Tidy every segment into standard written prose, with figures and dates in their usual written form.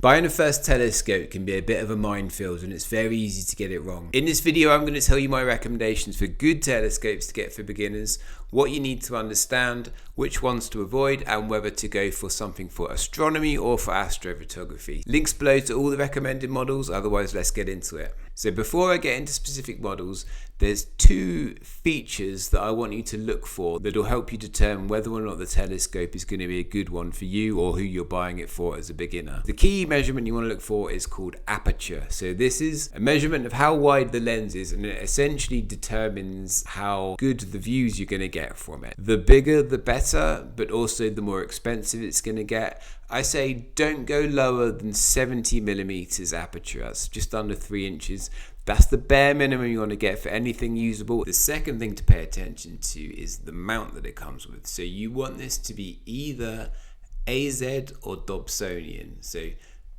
Buying a first telescope can be a bit of a minefield and it's very easy to get it wrong. In this video, I'm going to tell you my recommendations for good telescopes to get for beginners, what you need to understand, which ones to avoid, and whether to go for something for astronomy or for astrophotography. Links below to all the recommended models, otherwise let's get into it. So before I get into specific models, there's two features that I want you to look for that will help you determine whether or not the telescope is going to be a good one for you or who you're buying it for as a beginner. The key measurement you want to look for is called aperture. So this is a measurement of how wide the lens is, and it essentially determines how good the views you're going to get from it. The bigger the better, but also the more expensive it's going to get. I say don't go lower than 70 millimeters aperture. That's just under 3 inches. That's the bare minimum you want to get for anything usable. The second thing to pay attention to is the mount that it comes with. So you want this to be either AZ or Dobsonian. So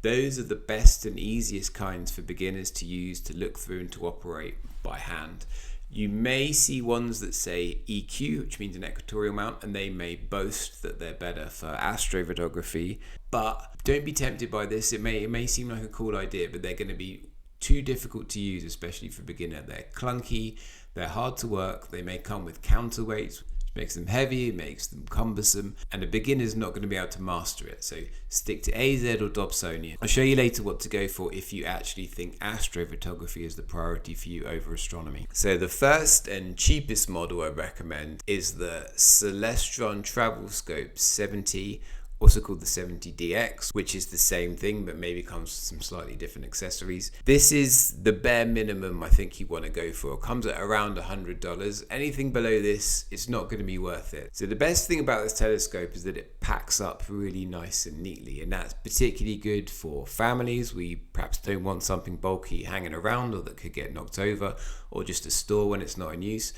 those are the best and easiest kinds for beginners to use, to look through and to operate by hand. You may see ones that say EQ, which means an equatorial mount, and they may boast that they're better for astrophotography. But don't be tempted by this. It may seem like a cool idea, but they're going to be too difficult to use, especially for beginner. They're clunky, they're hard to work, they may come with counterweights, which makes them heavy, it makes them cumbersome, and a beginner's not going to be able to master it. So stick to AZ or Dobsonian. I'll show you later what to go for if you actually think astrophotography is the priority for you over astronomy. So the first and cheapest model I recommend is the Celestron Travel Scope 70, also called the 70DX, which is the same thing but maybe comes with some slightly different accessories. This is the bare minimum I think you want to go for. It comes at around $100. Anything below this, it's not going to be worth it. So the best thing about this telescope is that it packs up really nice and neatly, and that's particularly good for families. We perhaps don't want something bulky hanging around or that could get knocked over, or just to store when it's not in use.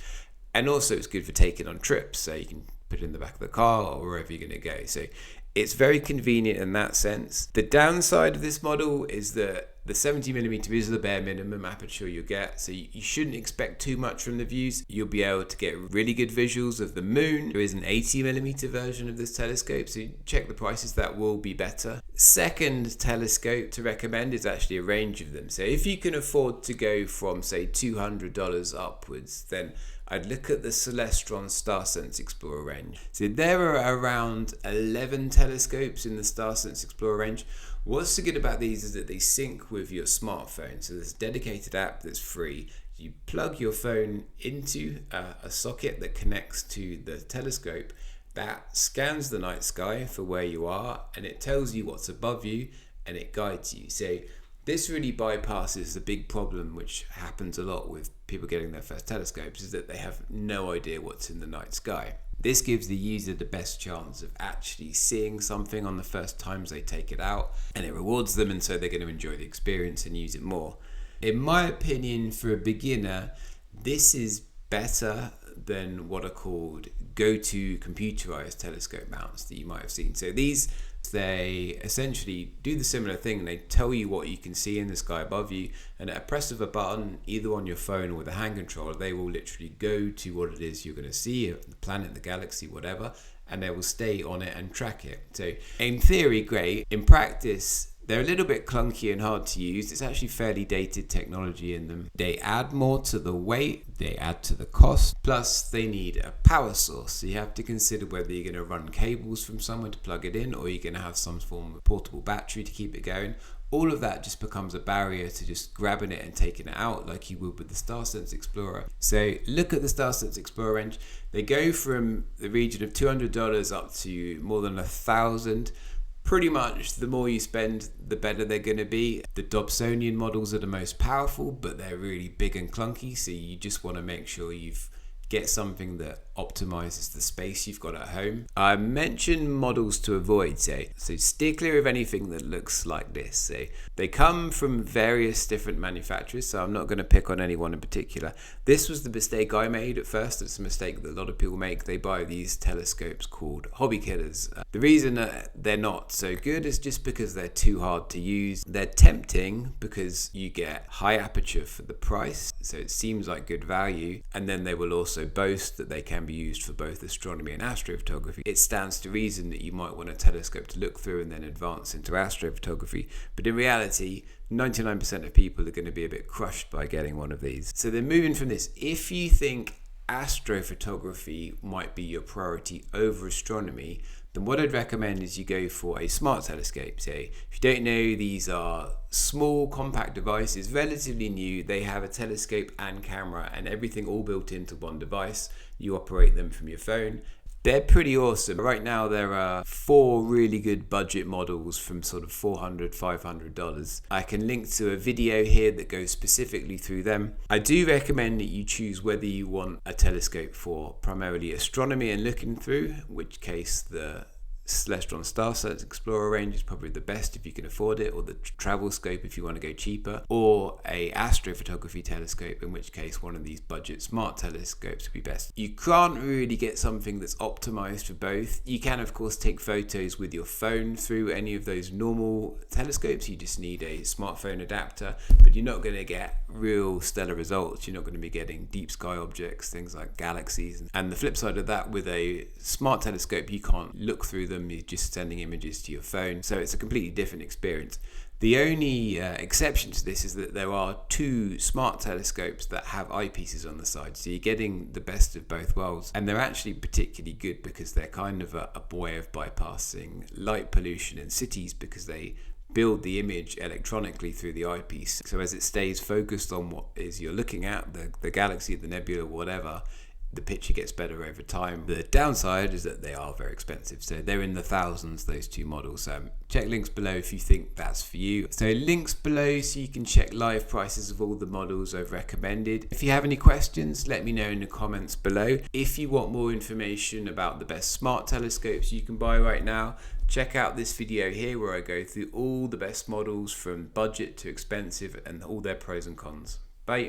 And also it's good for taking on trips, so you can put it in the back of the car or wherever you're going to go. So it's very convenient in that sense. The downside of this model is that the 70mm is the bare minimum aperture you'll get, so you shouldn't expect too much from the views. You'll be able to get really good visuals of the moon. There is an 80mm version of this telescope, so check the prices, that will be better. Second telescope to recommend is actually a range of them. So if you can afford to go from say $200 upwards, then I'd look at the Celestron StarSense Explorer range. So there are around 11 telescopes in the StarSense Explorer range. What's so good about these is that they sync with your smartphone. So there's a dedicated app that's free. You plug your phone into a socket that connects to the telescope. That scans the night sky for where you are, and it tells you what's above you, and it guides you. So this really bypasses the big problem which happens a lot with people getting their first telescopes, is that they have no idea what's in the night sky. This gives the user the best chance of actually seeing something on the first times they take it out, and it rewards them, and so they're going to enjoy the experience and use it more. In my opinion, for a beginner, this is better than what are called go-to computerized telescope mounts that you might have seen. So these, they essentially do the similar thing. They tell you what you can see in the sky above you, and at a press of a button, either on your phone or with a hand controller, they will literally go to what it is you're going to see, the planet, the galaxy, whatever, and they will stay on it and track it. So in theory, great. In practice, they're a little bit clunky and hard to use. It's actually fairly dated technology in them. They add more to the weight, they add to the cost, plus they need a power source. So you have to consider whether you're going to run cables from somewhere to plug it in, or you're going to have some form of portable battery to keep it going. All of that just becomes a barrier to just grabbing it and taking it out like you would with the StarSense Explorer. So look at the StarSense Explorer range. They go from the region of $200 up to more than $1,000. Pretty much the more you spend, the better they're going to be. The Dobsonian models are the most powerful, but they're really big and clunky, so you just want to make sure you've get something that optimizes the space you've got at home. I mentioned models to avoid, so steer clear of anything that looks like this. So they come from various different manufacturers, so I'm not going to pick on any one in particular. This was the mistake I made at first. It's a mistake that a lot of people make. They buy these telescopes called hobby killers. The reason that they're not so good is just because they're too hard to use. They're tempting because you get high aperture for the price, so it seems like good value, and then they will also also boast that they can be used for both astronomy and astrophotography, it stands to reason that you might want a telescope to look through and then advance into astrophotography. But in reality, 99% of people are going to be a bit crushed by getting one of these. So then moving from this, if you think astrophotography might be your priority over astronomy, then what I'd recommend is you go for a smart telescope. So if you don't know, these are small compact devices, relatively new. They have a telescope and camera and everything all built into one device. You operate them from your phone. They're pretty awesome. Right now there are 4 really good budget models from sort of $400, $500. I can link to a video here that goes specifically through them. I do recommend that you choose whether you want a telescope for primarily astronomy and looking through, in which case the Celestial and Star Search Explorer range is probably the best if you can afford it, or the travel scope if you want to go cheaper, or a astrophotography telescope, in which case one of these budget smart telescopes would be best. You can't really get something that's optimized for both. You can of course take photos with your phone through any of those normal telescopes. You just need a smartphone adapter, but you're not going to get real stellar results. You're not going to be getting deep sky objects, things like galaxies. And the flip side of that, with a smart telescope, you can't look through them. You're just sending images to your phone, so it's a completely different experience. The only exception to this is that there are 2 smart telescopes that have eyepieces on the side, so you're getting the best of both worlds, and they're actually particularly good because they're kind of a way of bypassing light pollution in cities, because they build the image electronically through the eyepiece, so as it stays focused on what is you're looking at, the galaxy, the nebula, whatever, the picture gets better over time. The downside is that they are very expensive, so they're in the thousands, those 2 models. Check links below if you think that's for you. So links below so you can check live prices of all the models I've recommended. If you have any questions, let me know in the comments below. If you want more information about the best smart telescopes you can buy right now, check out this video here where I go through all the best models from budget to expensive and all their pros and cons.